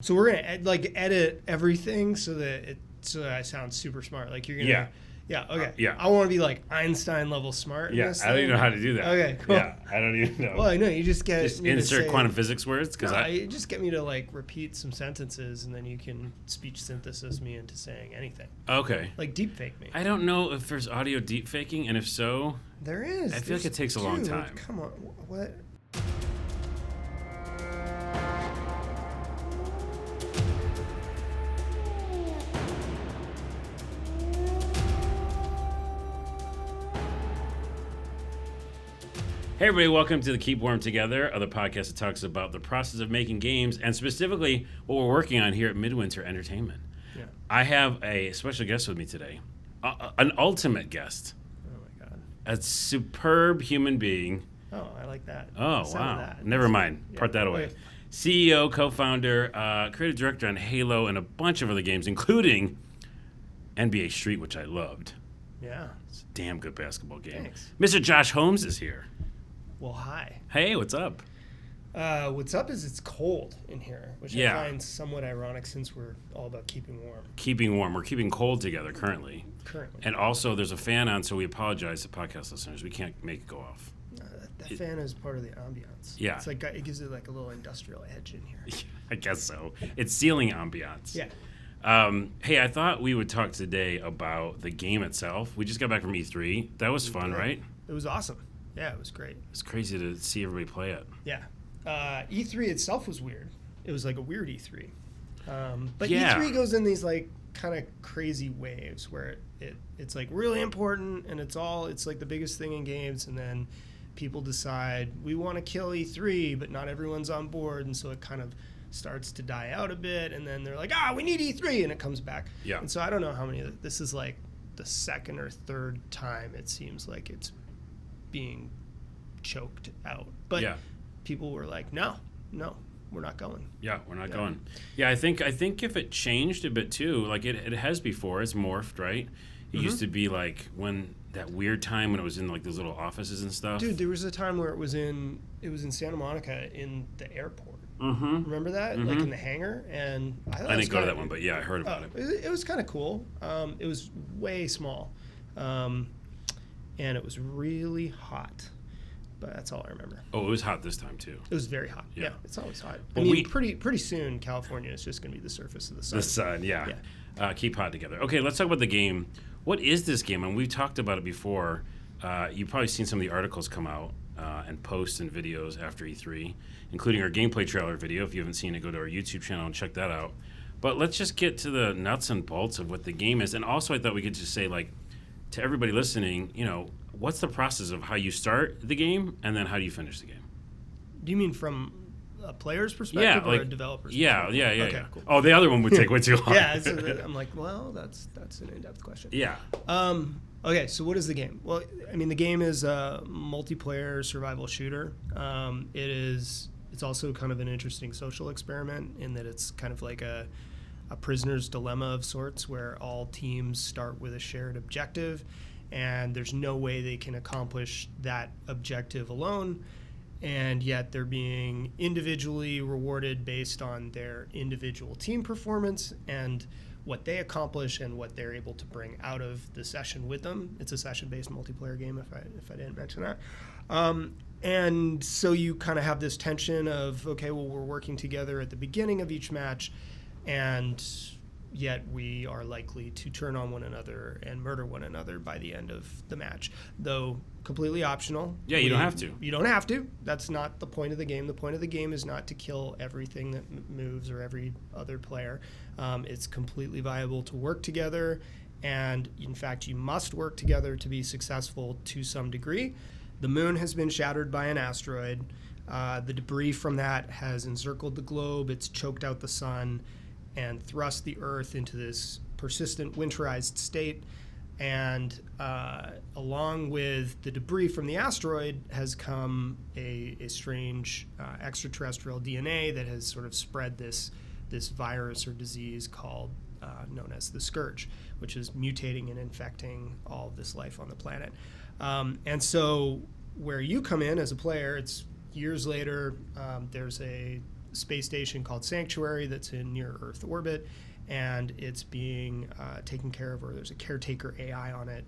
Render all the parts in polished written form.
So we're gonna edit everything so that I sound super smart. Like you're gonna. Yeah. Okay. Yeah. I want to be like Einstein level smart. Yeah. I don't even know how to do that. Okay. Cool. Yeah. I don't even know. Well, I know you just insert quantum physics words you just get me to like repeat some sentences and then you can speech synthesis me into saying anything. Okay. Like deep fake me. I don't know if there's audio deep faking, and if so, there is. I feel like it takes a long time. Come on. What? Hey everybody, welcome to the Keep Warm Together, the podcast that talks about the process of making games and specifically what we're working on here at Midwinter Entertainment. Yeah. I have a special guest with me today, an ultimate guest. Oh my God. A superb human being. Oh, I like that. Oh, wow. Never mind. Part that away. Okay. CEO, co-founder, creative director on Halo and a bunch of other games, including NBA Street, which I loved. Yeah. It's a damn good basketball game. Thanks. Mr. Josh Holmes is here. Well, hi. Hey, what's up? What's up is it's cold in here, which I find somewhat ironic since we're all about keeping warm. Keeping warm. We're keeping cold together currently. Currently. And also, there's a fan on, so we apologize to podcast listeners. We can't make it go off. That fan is part of the ambiance. Yeah. It's like it gives it like a little industrial edge in here. I guess so. It's ceiling ambiance. Yeah. Hey, I thought we would talk today about the game itself. We just got back from E3. That was fun, right? It was awesome. Yeah, it was great. It's crazy to see everybody play it. Yeah. E3 itself was weird. It was like a weird E3. But yeah. E3 goes in these like kind of crazy waves where it's like really important and it's like the biggest thing in games, and then people decide we want to kill E3, but not everyone's on board, and so it kind of starts to die out a bit, and then they're like, we need E3, and it comes back. Yeah. And so I don't know how many this is like the second or third time it seems like it's being choked out, but people were like, no, we're not going. Yeah, we're not going. Yeah, I think if it changed a bit too, like it has before, it's morphed, right? It used to be like when that weird time when it was in like those little offices and stuff. Dude, there was a time where it was in Santa Monica in the airport. Mm-hmm. Remember that? Mm-hmm. Like in the hangar, and I didn't go to that one, but yeah, I heard about it. It was kind of cool. It was way small. And it was really hot, but that's all I remember. Oh, it was hot this time too. It was very hot. Yeah, it's always hot. I Well, mean, pretty soon, California is just going to be the surface of the sun. The sun, yeah. Keep hot together. Okay, let's talk about the game. What is this game? And we've talked about it before. You've probably seen some of the articles come out and posts and videos after E3, including our gameplay trailer video. If you haven't seen it, go to our YouTube channel and check that out. But let's just get to the nuts and bolts of what the game is. And also, I thought we could just say, like, to everybody listening, what's the process of how you start the game and then how do you finish the game? Do you mean from a player's perspective or a developer's perspective? Yeah. Okay, cool. Oh, the other one would take way too long. Yeah, I'm like, well, that's an in-depth question. Yeah. Okay, so what is the game? Well, I mean, the game is a multiplayer survival shooter. It's also kind of an interesting social experiment in that it's kind of like a prisoner's dilemma of sorts, where all teams start with a shared objective and there's no way they can accomplish that objective alone, and yet they're being individually rewarded based on their individual team performance and what they accomplish and what they're able to bring out of the session with them. It's a session-based multiplayer game, if I didn't mention that. And so you kind of have this tension of, okay, well, we're working together at the beginning of each match, and yet we are likely to turn on one another and murder one another by the end of the match, though completely optional. Yeah, you don't have to. You don't have to. That's not the point of the game. The point of the game is not to kill everything that moves or every other player. It's completely viable to work together, and in fact, you must work together to be successful to some degree. The moon has been shattered by an asteroid. The debris from that has encircled the globe. It's choked out the sun and thrust the Earth into this persistent winterized state. And along with the debris from the asteroid has come a strange extraterrestrial DNA that has sort of spread this virus or disease called known as the Scourge, which is mutating and infecting all of this life on the planet. And so where you come in as a player, it's years later, there's a space station called Sanctuary that's in near Earth orbit, and it's being taken care of, or there's a caretaker AI on it,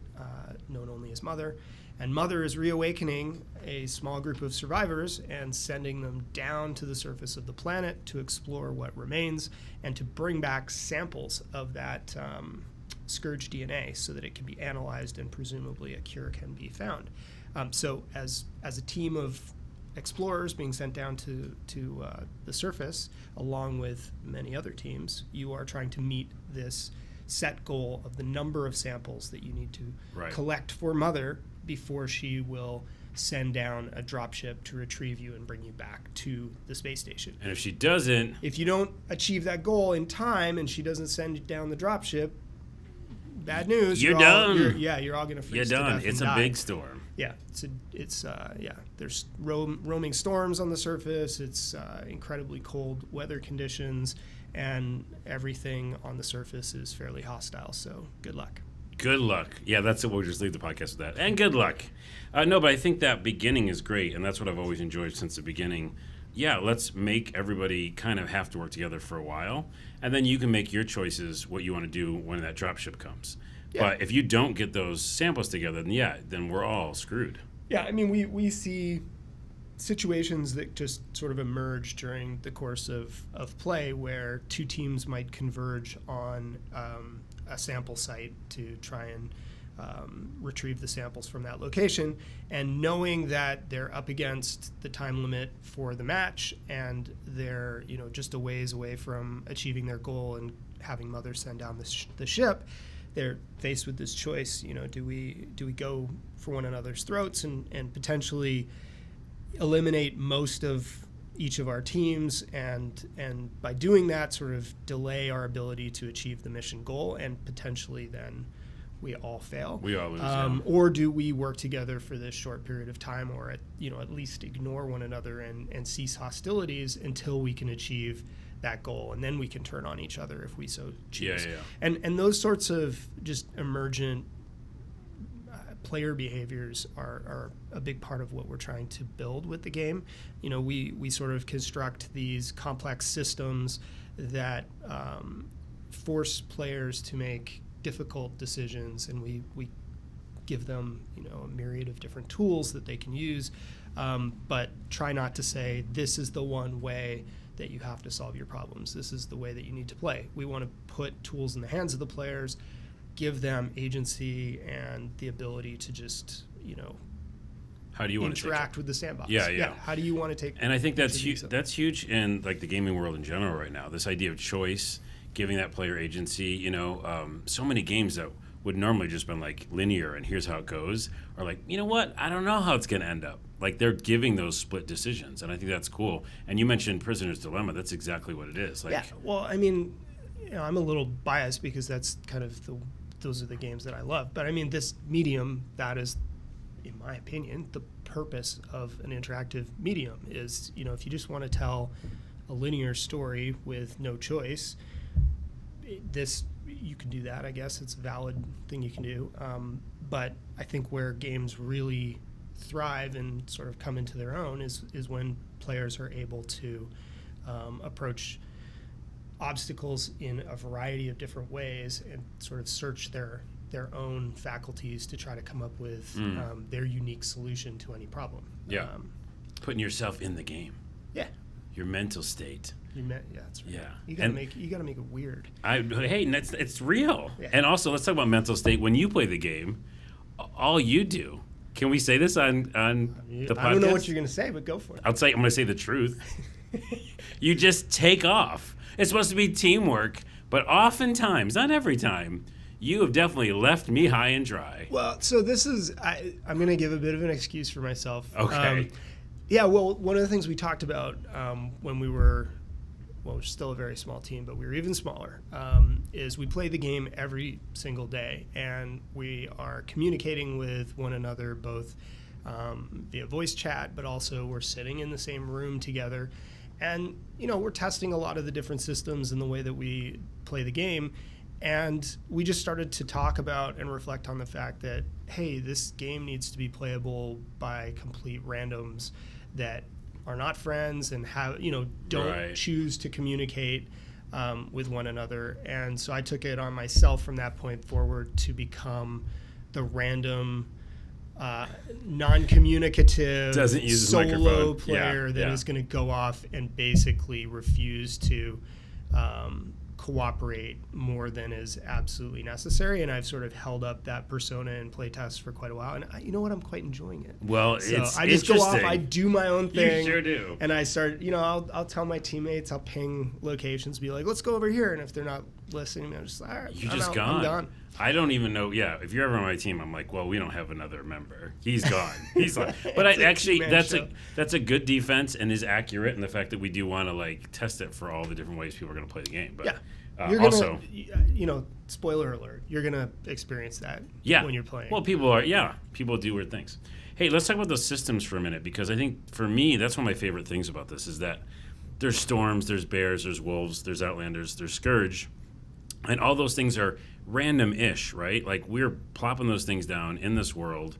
known only as Mother. And Mother is reawakening a small group of survivors and sending them down to the surface of the planet to explore what remains and to bring back samples of that Scourge DNA so that it can be analyzed and presumably a cure can be found. So as a team of explorers being sent down to the surface, along with many other teams, you are trying to meet this set goal of the number of samples that you need to collect for Mother before she will send down a dropship to retrieve you and bring you back to the space station. And if she doesn't... If you don't achieve that goal in time and she doesn't send down the dropship, bad news. You're done. You're all going to freeze You're to done. death It's and a die. big storm. Yeah, there's roaming storms on the surface. It's incredibly cold weather conditions, and everything on the surface is fairly hostile. So good luck. Good luck. Yeah, that's it. We'll just leave the podcast with that. And good luck. No, but I think that beginning is great, and that's what I've always enjoyed since the beginning. Yeah, let's make everybody kind of have to work together for a while, and then you can make your choices what you want to do when that dropship comes. Yeah. But if you don't get those samples together, then we're all screwed. Yeah, I mean, we see situations that just sort of emerge during the course of play where two teams might converge on a sample site to try and retrieve the samples from that location, and knowing that they're up against the time limit for the match and they're just a ways away from achieving their goal and having Mother send down the ship, they're faced with this choice. Do we go for one another's throats and potentially eliminate most of each of our teams, and by doing that sort of delay our ability to achieve the mission goal, and potentially then we all fail. We all lose. Or do we work together for this short period of time, or at least ignore one another and cease hostilities until we can achieve that goal, and then we can turn on each other if we so choose. Yeah. And those sorts of just emergent player behaviors are a big part of what we're trying to build with the game. We sort of construct these complex systems that force players to make difficult decisions, and we give them a myriad of different tools that they can use, but try not to say this is the one way that you have to solve your problems. This is the way that you need to play. We want to put tools in the hands of the players, give them agency and the ability to just how do you want to interact with the sandbox. Yeah. How do you want to take? And I think that's huge. That's huge in like the gaming world in general right now. This idea of choice, giving that player agency. So many games that would normally just been like linear and here's how it goes, are like, what? I don't know how it's going to end up. Like they're giving those split decisions, and I think that's cool. And you mentioned Prisoner's Dilemma. That's exactly what it is. Like, yeah. Well, I mean, I'm a little biased because that's kind of those are the games that I love. But I mean, this medium, that is, in my opinion, the purpose of an interactive medium is, if you just want to tell a linear story with no choice, you can do that. I guess it's a valid thing you can do. But I think where games really thrive and sort of come into their own is when players are able to approach obstacles in a variety of different ways and sort of search their own faculties to try to come up with their unique solution to any problem. Yeah. Putting yourself in the game. Yeah. Your mental state. Yeah, that's right. Yeah. You gotta make it weird. It's real. Yeah. And also, let's talk about mental state. When you play the game, all you do. Can we say this on the podcast? I don't know what you're gonna say, but go for it. I'm gonna say the truth. You just take off. It's supposed to be teamwork, but oftentimes, not every time, you have definitely left me high and dry. Well, so this is I'm gonna give a bit of an excuse for myself. Okay. Yeah. Well, one of the things we talked about when we're still a very small team, but we were even smaller, is we play the game every single day, and we are communicating with one another both via voice chat, but also we're sitting in the same room together. And, we're testing a lot of the different systems in the way that we play the game. And we just started to talk about and reflect on the fact that, hey, this game needs to be playable by complete randoms that are not friends and have, don't Right. choose to communicate with one another. And so I took it on myself from that point forward to become the random, non-communicative, Doesn't use his solo microphone. player that is going to go off and basically refuse to cooperate more than is absolutely necessary. And I've sort of held up that persona in playtests for quite a while. And you know what? I'm quite enjoying it. Well, So it's I just go off, interesting. I do my own thing. You sure do. And I start, I'll tell my teammates, I'll ping locations, be like, let's go over here. And if they're not listening, I'm just like, all right, You I'm just out, gone. I'm done. I don't even know. Yeah, if you're ever on my team, I'm like, well, we don't have another member. He's gone. He's like, but It's a actually, two-man that's a good defense and is accurate in the fact that we do want to like test it for all the different ways people are going to play the game. But Yeah. you're also, spoiler alert, you're going to experience that yeah, when you're playing. Well, people do weird things. Hey, let's talk about the systems for a minute because I think for me that's one of my favorite things about this is that there's storms, there's bears, there's wolves, there's outlanders, there's scourge, and all those things are random-ish, right? Like we're plopping those things down in this world,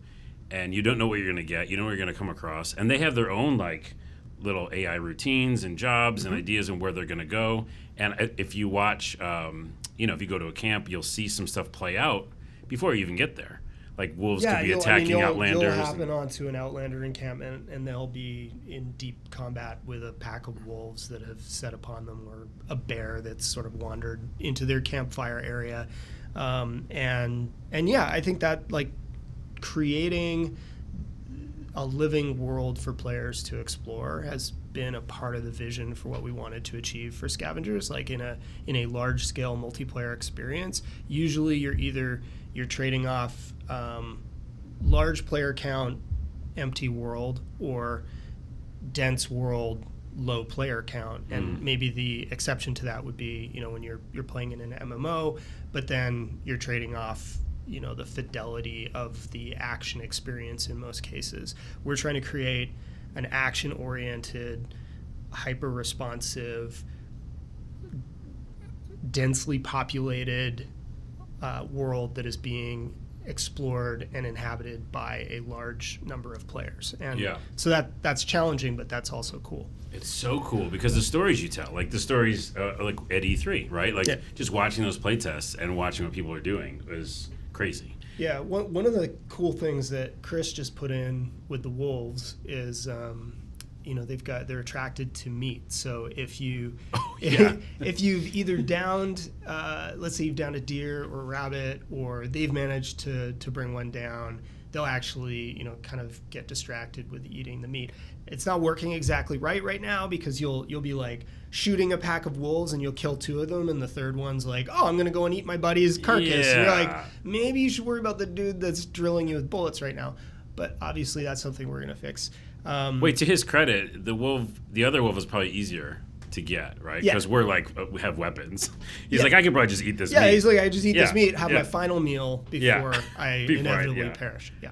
and you don't know what you're going to get, you know what you're going to come across, and they have their own like little AI routines and jobs and ideas and where they're going to go. And if you watch, if you go to a camp, you'll see some stuff play out before you even get there. Like wolves could be attacking outlanders. You'll happen onto an outlander encampment, and they'll be in deep combat with a pack of wolves that have set upon them, or a bear that's sort of wandered into their campfire area. I think that like creating a living world for players to explore has been a part of the vision for what we wanted to achieve for Scavengers. Like in a large scale multiplayer experience, usually you're trading off large player count, empty world, or dense world, low player count. And maybe the exception to that would be when you're playing in an MMO, but then you're trading off the fidelity of the action experience in most cases. We're trying to create an action-oriented, hyper-responsive, densely populated world that is being explored and inhabited by a large number of players. And so that's challenging, but that's also cool. It's so cool because the stories you tell, like the stories like at E3, right? Like just watching those playtests and watching what people are doing is crazy. Yeah, one of the cool things that Chris just put in with the wolves is, they're attracted to meat. So if you've either downed, let's say you've downed a deer or a rabbit, or they've managed to bring one down, they'll actually kind of get distracted with eating the meat. It's not working exactly right now because you'll be like shooting a pack of wolves and you'll kill two of them, and the third one's like, oh, I'm gonna go and eat my buddy's carcass. And you're like, maybe you should worry about the dude that's drilling you with bullets right now. But obviously that's something we're gonna fix. Wait, to his credit, the other wolf is probably easier to get, right? Because we're like, we have weapons. He's like, I could probably just eat this meat. Yeah, he's like, I just eat this meat, have my final meal before I inevitably perish. Yeah.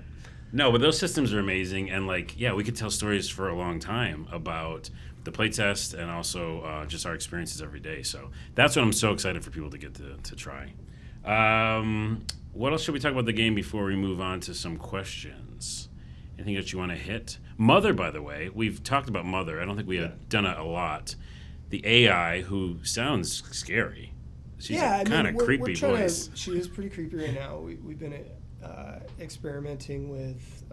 No, but those systems are amazing, and we could tell stories for a long time about the playtest and also just our experiences every day. So that's what I'm so excited for people to get to try. What else should we talk about the game before we move on to some questions? Anything that you want to hit? Mother, by the way, we've talked about Mother. I don't think we have done it a lot. The AI, who sounds scary. She's a kind of creepy voice. She is pretty creepy right now. We've been experimenting with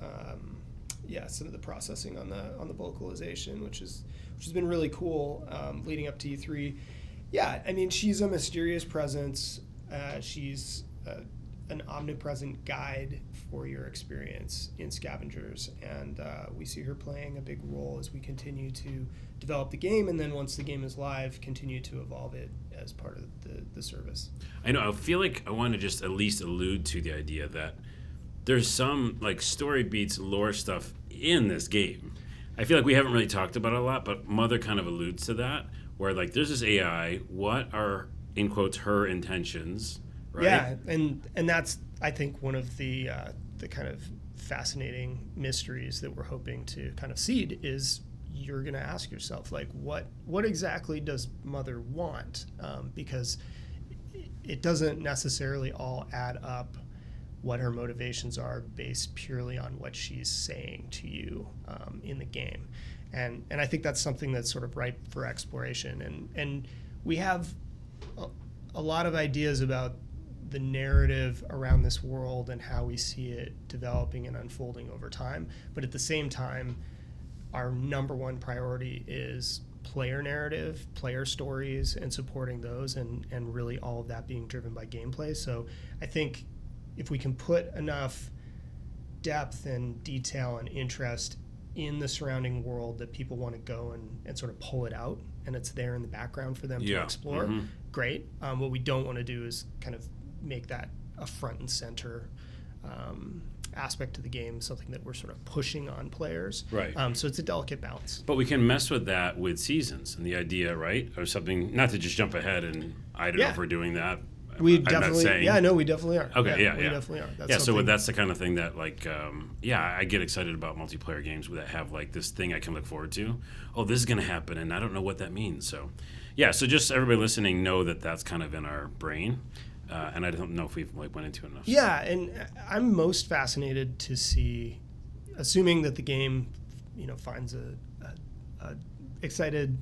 some of the processing on the vocalization, which has been really cool leading up to E3. Yeah, I mean, she's a mysterious presence. She's an omnipresent guide for your experience in Scavengers, and we see her playing a big role as we continue to develop the game, and then once the game is live, continue to evolve it as part of the service. I know. I feel like I want to just at least allude to the idea that there's some story beats, lore stuff in this game. I feel like we haven't really talked about it a lot, but Mother kind of alludes to that, where there's this AI. What are, in quotes, her intentions? Right? Yeah, and that's, I think, one of the kind of fascinating mysteries that we're hoping to kind of seed is you're going to ask yourself, what exactly does Mother want? Because it doesn't necessarily all add up what her motivations are based purely on what she's saying to you in the game. and I think that's something that's sort of ripe for exploration. And we have a lot of ideas about the narrative around this world and how we see it developing and unfolding over time. But at the same time, our number one priority is player narrative, player stories, and supporting those, and really all of that being driven by gameplay. So I think if we can put enough depth and detail and interest in the surrounding world that people want to go and sort of pull it out, and it's there in the background for them to explore, great. What we don't want to do is kind of make that a front and center aspect of the game, something that we're sort of pushing on players. Right. So it's a delicate balance. But we can mess with that with seasons and the idea, right? Or something, not to just jump ahead, and I don't know if we're doing that. We I'm definitely, not saying. yeah, no, we definitely are. Okay, we definitely are. That's so that's the kind of thing that, like, I get excited about multiplayer games that have, like, this thing I can look forward to. Oh, this is going to happen, and I don't know what that means. So, so just everybody listening know that that's kind of in our brain. And I don't know if we've went into it enough. Yeah, and I'm most fascinated to see, assuming that the game, finds a excited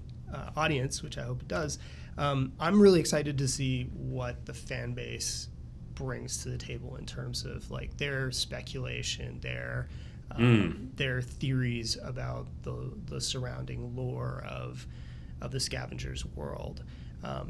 audience, which I hope it does. I'm really excited to see what the fan base brings to the table in terms of like their speculation, their theories about the surrounding lore of the Scavengers world,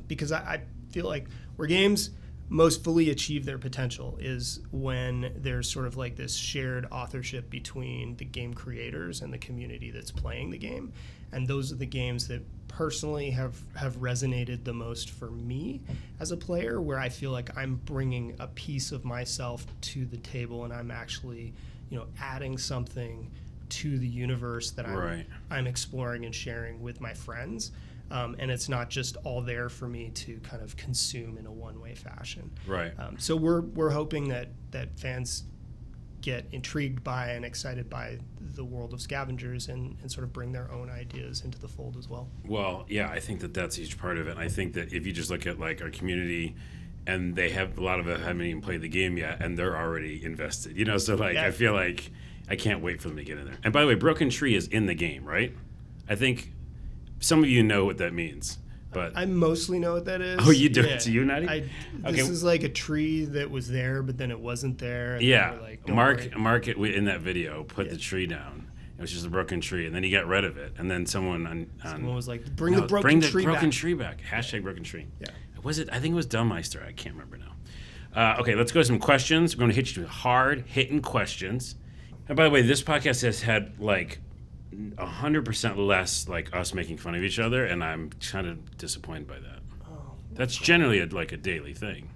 because I feel like where games most fully achieve their potential is when there's sort of like this shared authorship between the game creators and the community that's playing the game. And those are the games that personally have resonated the most for me as a player, where I feel like I'm bringing a piece of myself to the table and I'm actually, adding something to the universe that I'm exploring and sharing with my friends. And it's not just all there for me to kind of consume in a one-way fashion. Right. So we're hoping that fans get intrigued by and excited by the world of Scavengers and sort of bring their own ideas into the fold as well. Well, yeah, I think that's a huge part of it. And I think that if you just look at like our community, and they have a lot of it haven't even played the game yet, and they're already invested. So like I feel like I can't wait for them to get in there. And by the way, Broken Tree is in the game, right? I think some of you know what that means, but I mostly know what that is. Oh, you do? Yeah. Do you, Natty? This is like a tree that was there, but then it wasn't there. And yeah, like, Mark in that video put the tree down. It was just a broken tree, and then he got rid of it. And then someone was like, "Bring the broken tree back." Hashtag broken tree. Yeah. Was it? I think it was Dummeister. I can't remember now. Okay, let's go to some questions. We're going to hit you with hard hitting questions. And by the way, this podcast has had like 100% less like us making fun of each other, and I'm kind of disappointed by that. Oh, that's generally like a daily thing.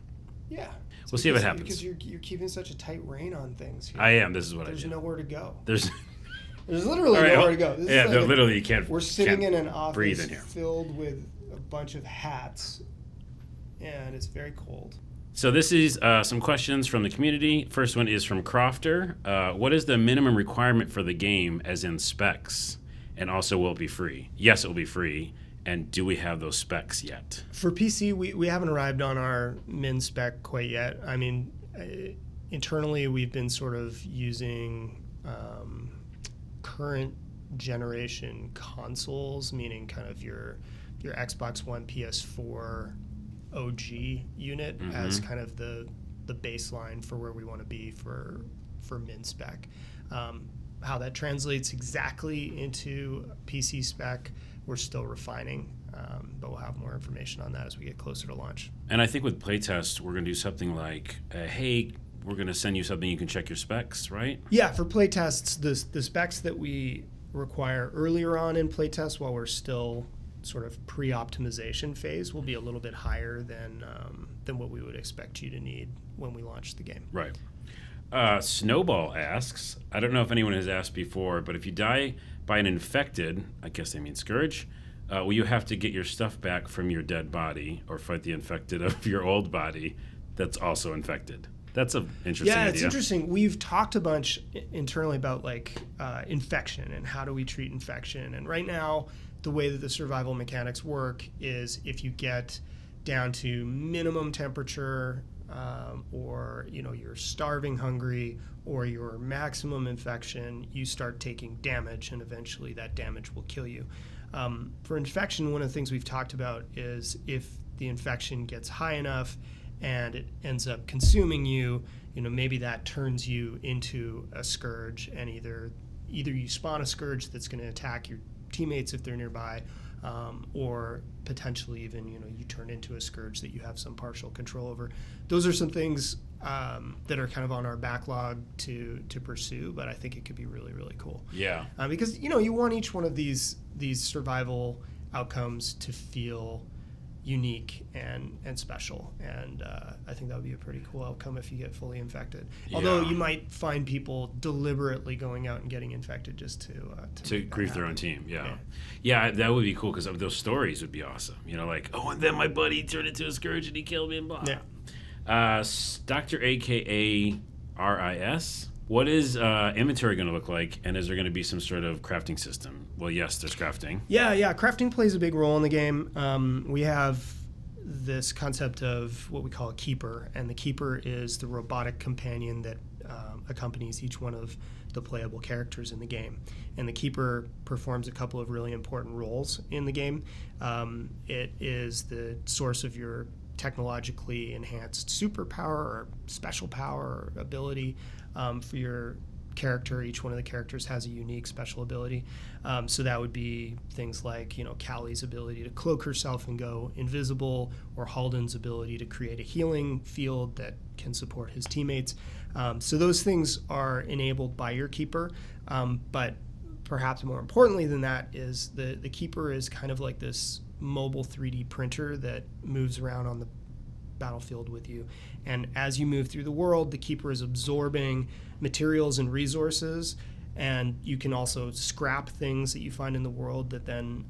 Yeah. We'll see what happens. Because you're keeping such a tight rein on things here. I am. This is what There's I do. nowhere to go. There's literally nowhere to go. This is literally you can't. We're sitting can't in an office breathe in here. filled with a bunch of hats, and it's very cold. So this is some questions from the community. First one is from Crofter. What is the minimum requirement for the game, as in specs? And also, will it be free? Yes, it will be free. And do we have those specs yet? For PC, we haven't arrived on our min spec quite yet. I mean, internally, we've been sort of using current generation consoles, meaning kind of your Xbox One, PS4 OG unit as kind of the baseline for where we want to be for min spec. How that translates exactly into PC spec, we're still refining, but we'll have more information on that as we get closer to launch. And I think with playtest, we're going to do something like, hey, we're going to send you something you can check your specs, right? Yeah, for playtests, the specs that we require earlier on in playtest, while we're still sort of pre-optimization phase, will be a little bit higher than what we would expect you to need when we launch the game. Right. Snowball asks, I don't know if anyone has asked before, but if you die by an infected, I guess they mean Scourge, will you have to get your stuff back from your dead body or fight the infected of your old body that's also infected? That's an interesting idea. Yeah, it's interesting. We've talked a bunch internally about like infection and how do we treat infection. And right now, the way that the survival mechanics work is if you get down to minimum temperature or you're starving hungry, or you're maximum infection, you start taking damage, and eventually that damage will kill you. For infection, one of the things we've talked about is if the infection gets high enough and it ends up consuming you, maybe that turns you into a scourge, and either you spawn a scourge that's going to attack your teammates if they're nearby, or potentially even you turn into a scourge that you have some partial control over. Those are some things that are kind of on our backlog to pursue, but I think it could be really, really cool. Yeah. Because you want each one of these survival outcomes to feel unique and special, and I think that would be a pretty cool outcome if you get fully infected. Yeah. Although you might find people deliberately going out and getting infected just to grief their own team. Yeah, that would be cool, because those stories would be awesome. Like, and then my buddy turned into a scourge and he killed me and blah. Yeah. Dr. AKA RIS. What is inventory going to look like, and is there going to be some sort of crafting system? Well, yes, there's crafting. Yeah. Crafting plays a big role in the game. We have this concept of what we call a keeper, and the keeper is the robotic companion that accompanies each one of the playable characters in the game. And the keeper performs a couple of really important roles in the game. It is the source of your technologically enhanced superpower or special power or ability for your character. Each one of the characters has a unique special ability. So that would be things like, Callie's ability to cloak herself and go invisible, or Halden's ability to create a healing field that can support his teammates. So those things are enabled by your keeper. But perhaps more importantly than that is the keeper is kind of like this mobile 3D printer that moves around on the battlefield with you. And as you move through the world, the keeper is absorbing materials and resources, and you can also scrap things that you find in the world that then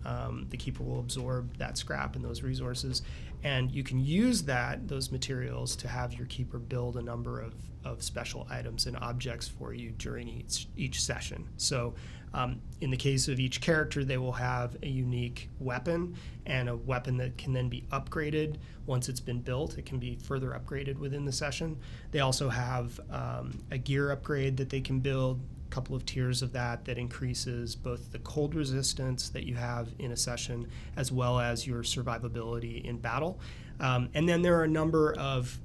the keeper will absorb that scrap and those resources. And you can use those materials to have your keeper build a number of special items and objects for you during each session. So in the case of each character, they will have a unique weapon, and a weapon that can then be upgraded once it's been built. It can be further upgraded within the session. They also have a gear upgrade that they can build, a couple of tiers of that increases both the cold resistance that you have in a session as well as your survivability in battle. And then there are a number of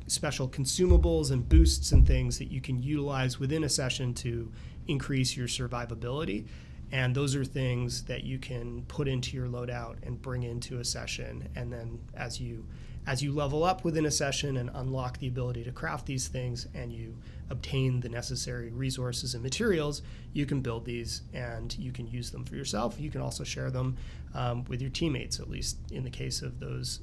special consumables and boosts and things that you can utilize within a session to increase your survivability. And those are things that you can put into your loadout and bring into a session. And then as you level up within a session and unlock the ability to craft these things, and you obtain the necessary resources and materials, you can build these and you can use them for yourself. You can also share them with your teammates, at least in the case of those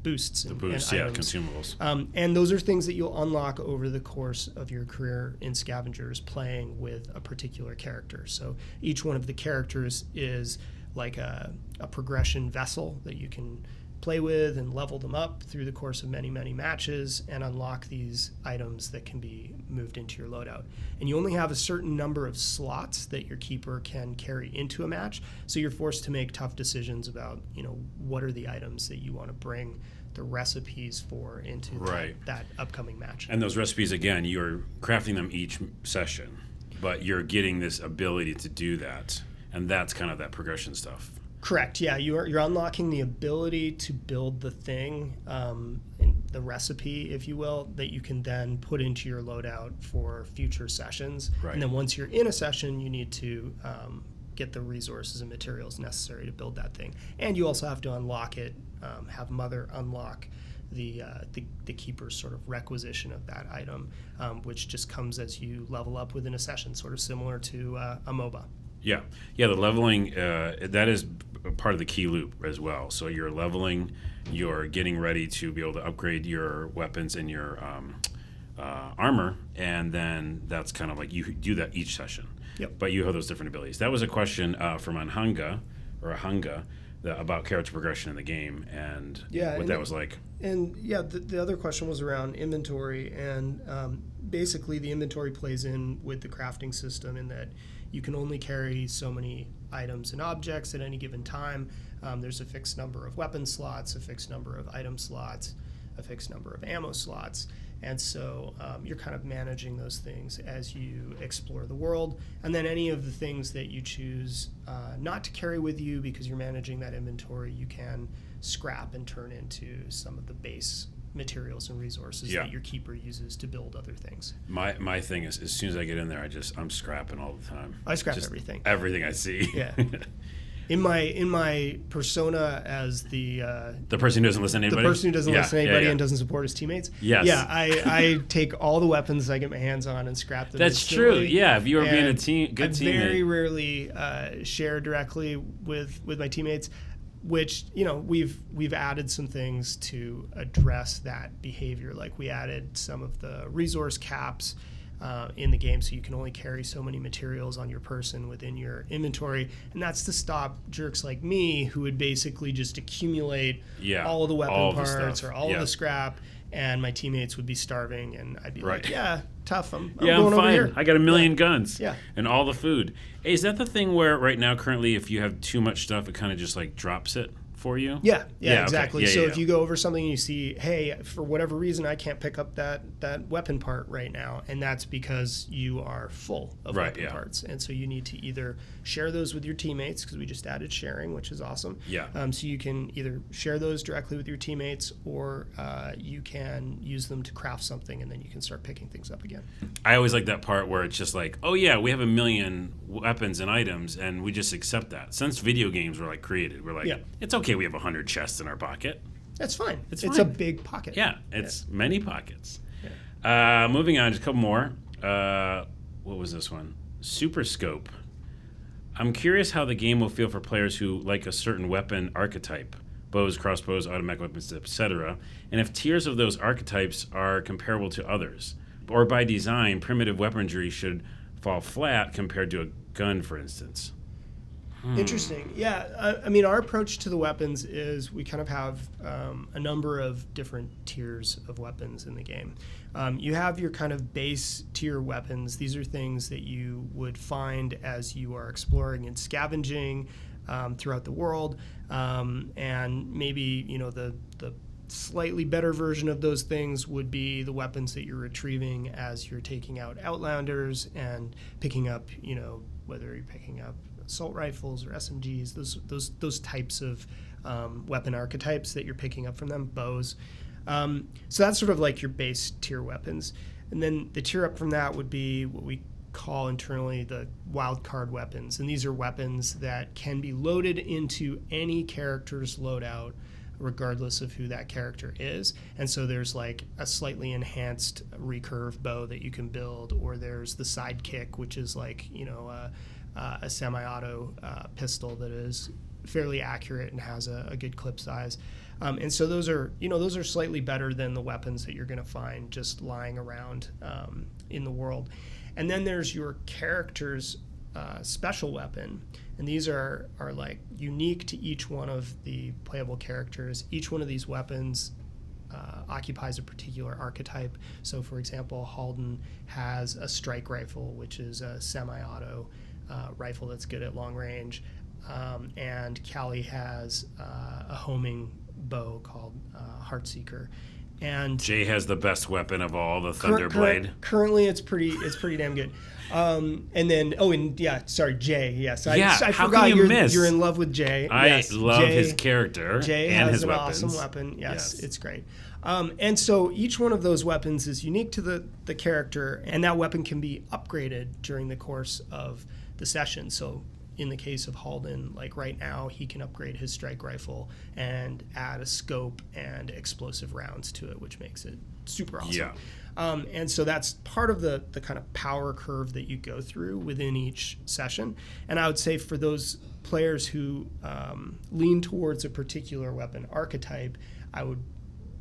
boosts. The boosts, and items. Consumables. And those are things that you'll unlock over the course of your career in Scavengers, playing with a particular character. So each one of the characters is like a progression vessel that you can play with and level them up through the course of many, many matches and unlock these items that can be moved into your loadout. And you only have a certain number of slots that your keeper can carry into a match, so you're forced to make tough decisions about, what are the items that you want to bring the recipes for into that upcoming match. And those recipes, again, you're crafting them each session, but you're getting this ability to do that, and that's kind of that progression stuff. Correct. Yeah, you're unlocking the ability to build the thing, the recipe, if you will, that you can then put into your loadout for future sessions. Right. And then once you're in a session, you need to get the resources and materials necessary to build that thing. And you also have to unlock it, have Mother unlock the keeper's sort of requisition of that item, which just comes as you level up within a session, sort of similar to a MOBA. Yeah, the leveling, that is part of the key loop as well. So you're leveling, you're getting ready to be able to upgrade your weapons and your armor, and then that's kind of like you do that each session. Yep. But you have those different abilities. That was a question from Ahanga about character progression in the game, and what that was like. And the other question was around inventory, and basically the inventory plays in with the crafting system in that you can only carry so many items and objects at any given time. There's a fixed number of weapon slots, a fixed number of item slots. a fixed number of ammo slots. And so you're kind of managing those things as you explore the world. And then any of the things that you choose not to carry with you because you're managing that inventory, you can scrap and turn into some of the base materials and resources that your keeper uses to build other things. My thing is, as soon as I get in there, I'm scrapping all the time. I scrap everything. Everything I see. Yeah. In my persona as the person who doesn't listen to anybody, listen to anybody and doesn't support his teammates. Yes. Yeah, I take all the weapons I get my hands on and scrap them. That's true. Yeah, if you were being a good teammate. I very rarely share directly with my teammates, which we've added some things to address that behavior. Like we added some of the resource caps in the game, so you can only carry so many materials on your person within your inventory, and that's to stop jerks like me who would basically just accumulate all of the weapon parts or all of the scrap, and my teammates would be starving, and I'd be like, yeah, tough, I'm going I'm fine. over here. I got a million guns Yeah. and all the food. Hey, is that the thing where right now currently if you have too much stuff, it kind of just like drops it for you? Yeah, exactly. Okay. So if you go over something and you see, hey, for whatever reason, I can't pick up that weapon part right now, and that's because you are full of weapon parts. And so you need to either share those with your teammates, because we just added sharing, which is awesome. Yeah. So you can either share those directly with your teammates, or you can use them to craft something, and then you can start picking things up again. I always like that part where it's just like, oh yeah, we have 1 million weapons and items, and we just accept that. Since video games were like created, we're like, it's okay. We have 100 chests in our pocket. That's fine. It's fine. a big pocket. Yeah, it's many pockets. Yeah. Moving on, just a couple more. What was this one? Super Scope. I'm curious how the game will feel for players who like a certain weapon archetype. Bows, crossbows, automatic weapons, etc. And if tiers of those archetypes are comparable to others. Or by design, primitive weaponry should fall flat compared to a gun, for instance. Interesting. Yeah. I mean, our approach to the weapons is we kind of have a number of different tiers of weapons in the game. You have your kind of base tier weapons. These are things that you would find as you are exploring and scavenging throughout the world. And maybe, the slightly better version of those things would be the weapons that you're retrieving as you're taking out Outlanders and picking up, whether you're picking up assault rifles or SMGs, those types of weapon archetypes that you're picking up from them, bows. So that's sort of like your base tier weapons. And then the tier up from that would be what we call internally the wild card weapons. And these are weapons that can be loaded into any character's loadout, regardless of who that character is. And so there's like a slightly enhanced recurve bow that you can build, or there's the sidekick, which is like, a semi-auto pistol that is fairly accurate and has a good clip size. And so those are slightly better than the weapons that you're going to find just lying around in the world. And then there's your character's special weapon. And these are like unique to each one of the playable characters. Each one of these weapons occupies a particular archetype. So, for example, Halden has a strike rifle, which is a semi-auto rifle that's good at long range. And Callie has a homing bow called Heartseeker. And Jay has the best weapon of all, the Thunderblade. Currently, it's pretty damn good. And then, Jay. Yes, I how forgot can you miss? You're in love with Jay. I love his character Jay and has his an weapons. awesome weapon. Yes, it's great. And so each one of those weapons is unique to the character, and that weapon can be upgraded during the course of the session. So in the case of Halden, like right now, he can upgrade his strike rifle and add a scope and explosive rounds to it, which makes it super awesome. Yeah. And so that's part of the kind of power curve that you go through within each session. And I would say for those players who lean towards a particular weapon archetype, I would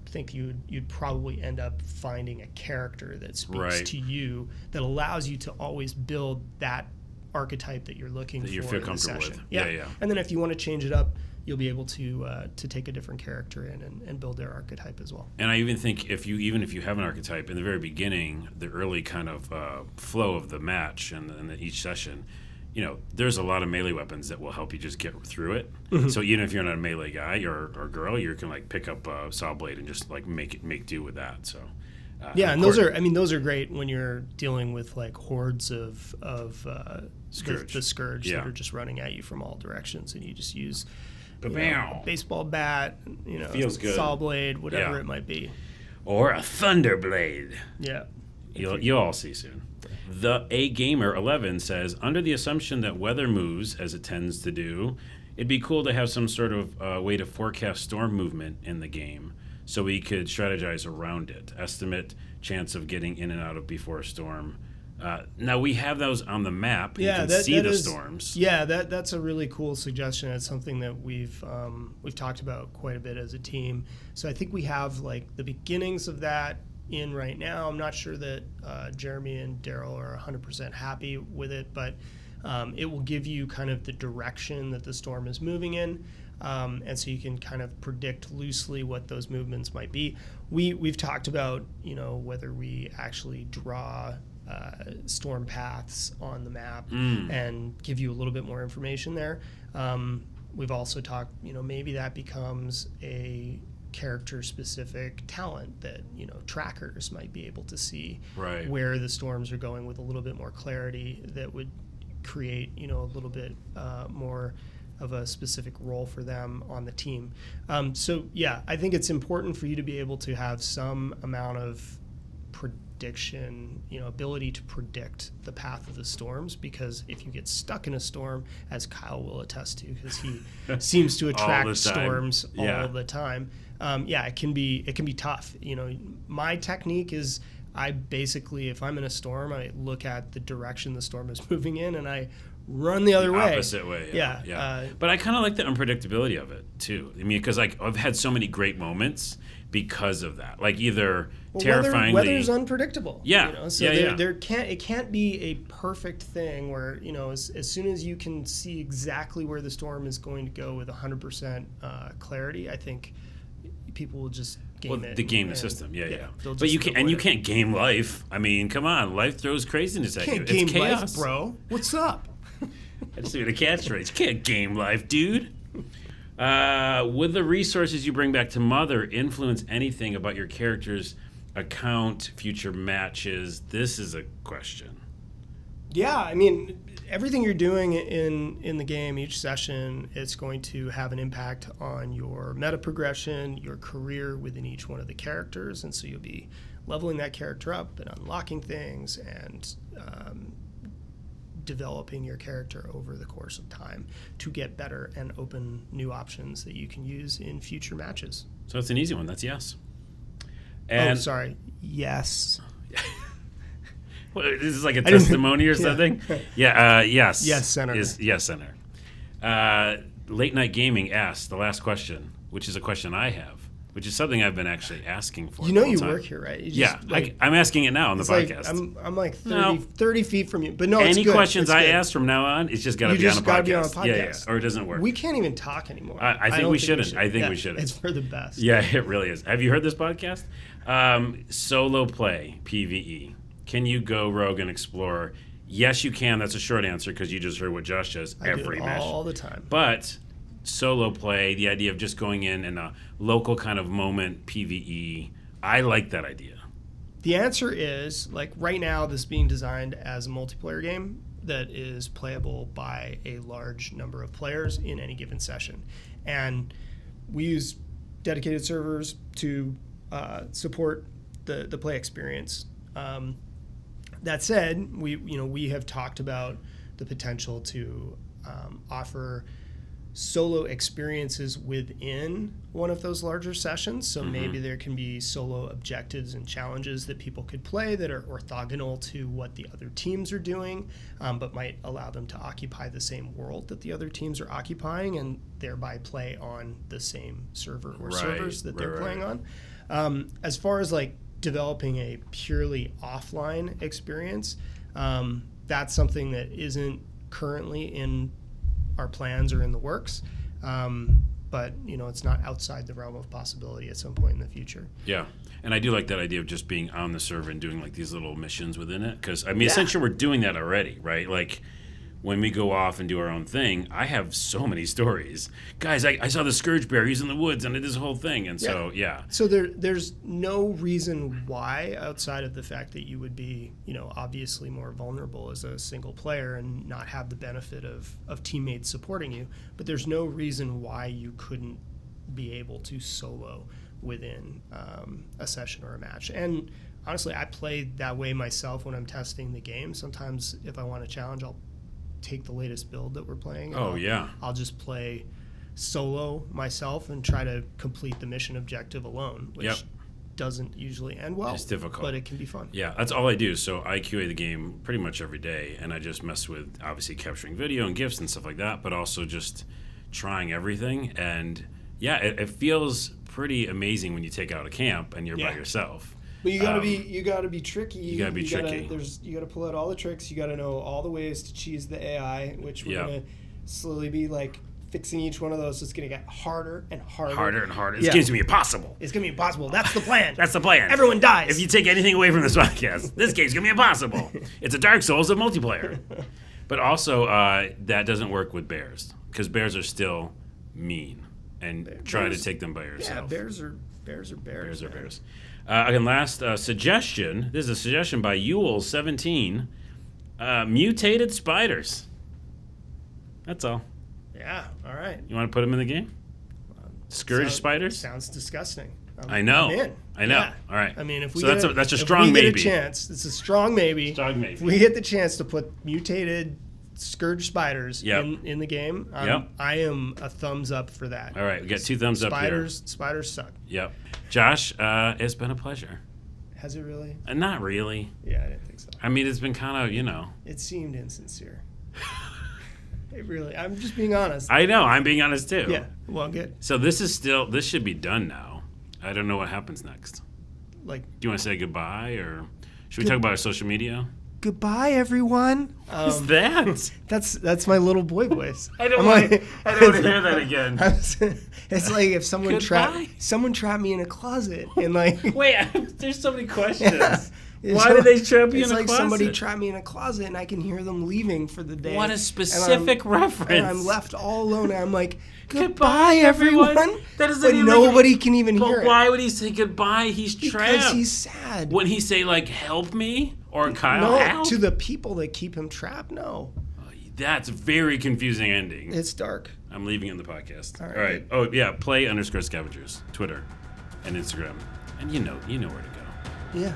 think you'd probably end up finding a character that speaks to you, that allows you to always build that archetype that you're looking for. That you feel comfortable with. Yeah. And then if you want to change it up, you'll be able to take a different character in and build their archetype as well. And I even think if you have an archetype in the very beginning, the early kind of flow of the match and each session, there's a lot of melee weapons that will help you just get through it. So even if you're not a melee guy or girl, you can like pick up a saw blade and just like make do with that. So and those are great when you're dealing with like hordes of Scourge. the Scourge that are just running at you from all directions, and you just use a baseball bat, feels good. saw blade, whatever it might be, or a thunder blade. Yeah, you'll all see soon. The A Gamer 11 says, under the assumption that weather moves as it tends to do, it'd be cool to have some sort of way to forecast storm movement in the game, so we could strategize around it. Estimate chance of getting in and out of before a storm. Now we have those on the map. You can see the storms. Yeah, that's a really cool suggestion. It's something that we've talked about quite a bit as a team. So I think we have like the beginnings of that in right now. I'm not sure that Jeremy and Daryl are 100% happy with it, but it will give you kind of the direction that the storm is moving in. And so you can kind of predict loosely what those movements might be. We've talked about, whether we actually draw storm paths on the map and give you a little bit more information there. We've also talked, maybe that becomes a character-specific talent that, trackers might be able to see where the storms are going with a little bit more clarity that would create, a little bit more of a specific role for them on the team. So yeah, I think it's important for you to be able to have some amount of prediction, ability to predict the path of the storms, because if you get stuck in a storm, as Kyle will attest to, because he seems to attract storms all the time, it can be tough. My technique is I basically, if I'm in a storm, I look at the direction the storm is moving in and I run the other way. Opposite way, yeah. But I kind of like the unpredictability of it too. I mean, because I've had so many great moments because of that. Like either terrifyingly, weather's unpredictable. Yeah, it can't be a perfect thing where as soon as you can see exactly where the storm is going to go with 100% clarity, I think people will just game it. The system, But you can't game life. I mean, come on, life throws craziness at you. It's chaos, life, bro. What's up? I just made a catchphrase. You can't game life, dude. Would the resources you bring back to Mother influence anything about your character's account, future matches? This is a question. Yeah, I mean, everything you're doing in the game, each session, it's going to have an impact on your meta progression, your career within each one of the characters, and so you'll be leveling that character up and unlocking things and developing your character over the course of time to get better and open new options that you can use in future matches. So it's an easy one. That's yes. Yes. What, this is like a testimony or something? Yes. Yes, Senator. Yes, Senator. Late Night Gaming asks the last question, which is a question I have, which is something I've been actually asking for. You work here, right? I'm asking it now on the podcast. I'm like 30 feet from you. But no, it's any good. questions I ask from now on, it's just got to be on a podcast. Yeah, or it doesn't work. We can't even talk anymore. I think we shouldn't. I think we shouldn't. It's for the best. Yeah, it really is. Have you heard this podcast? Solo play, PvE. Can you go rogue and explore? Yes, you can. That's a short answer because you just heard what Josh does every match. All the time. But solo play, the idea of just going in a local kind of moment, PvE, I like that idea. The answer is, like right now, this is being designed as a multiplayer game that is playable by a large number of players in any given session. And we use dedicated servers to support the play experience. That said, we have talked about the potential to offer solo experiences within one of those larger sessions. So maybe there can be solo objectives and challenges that people could play that are orthogonal to what the other teams are doing, but might allow them to occupy the same world that the other teams are occupying and thereby play on the same server or servers that they're playing on. As far as like developing a purely offline experience, that's something that isn't currently in our plans or in the works, but it's not outside the realm of possibility at some point in the future. Yeah, and I do like that idea of just being on the server and doing like these little missions within it, because essentially we're doing that already, right? Like when we go off and do our own thing, I have so many stories. Guys, I saw the scourge bear. He's in the woods and I did this whole thing. And so, yeah. So there's no reason why, outside of the fact that you would be, obviously more vulnerable as a single player and not have the benefit of teammates supporting you. But there's no reason why you couldn't be able to solo within a session or a match. And honestly, I play that way myself when I'm testing the game. Sometimes if I want a challenge, I'll take the latest build that we're playing. I'll just play solo myself and try to complete the mission objective alone, which doesn't usually end well. It's difficult, but it can be fun. Yeah, that's all I do. So I QA the game pretty much every day, and I just mess with obviously capturing video and GIFs and stuff like that, but also just trying everything. And yeah, it feels pretty amazing when you take out a camp and you're by yourself. But you gotta be tricky. You gotta be tricky. You gotta pull out all the tricks. You gotta know all the ways to cheese the AI, which we're gonna slowly be like fixing each one of those. So it's gonna get harder and harder. Harder and harder. This game's gonna be impossible. It's gonna be impossible. That's the plan. That's the plan. Everyone dies. If you take anything away from this podcast, this game's gonna be impossible. It's a Dark Souls of multiplayer. But also, that doesn't work with bears because bears are still mean and try to take them by yourself. Yeah, bears are bears. Bears are bears. Again, last suggestion. This is a suggestion by Yule17. Mutated spiders. That's all. Yeah, all right. You want to put them in the game? Scourge spiders? Sounds disgusting. I know. I'm in. I know. Yeah. All right. I mean, if we that's a strong maybe. Get a chance, it's a strong maybe. Strong maybe. If we get the chance to put mutated scourge spiders in the game, I am a thumbs up for that. All right, we got 2 thumbs up here. Spiders suck. Yep. Josh, it's been a pleasure. Has it really? Not really. Yeah, I didn't think so. I mean, it's been kind of, It seemed insincere. It really. I'm just being honest. I know. I'm being honest too. Yeah. Well, good. So this should be done now. I don't know what happens next. Do you want to say goodbye, or should we talk about our social media? Goodbye, everyone. What's that? That's my little boy voice. I don't want to hear that again. It's like if someone trapped me in a closet and Wait, there's so many questions. Yeah. Why did they trap you in a closet? It's like somebody trapped me in a closet and I can hear them leaving for the day. What a specific reference. And I'm left all alone and I'm like, goodbye, everyone. That doesn't but nobody can even hear it. But why would he say goodbye? He's trapped. Because he's sad. Wouldn't he say, help me? Or Kyle, help? To the people that keep him trapped, no. That's a very confusing ending. It's dark. I'm leaving in the podcast. All right. Oh, yeah, play _Scavengers, Twitter and Instagram. And you know where to go. Yeah.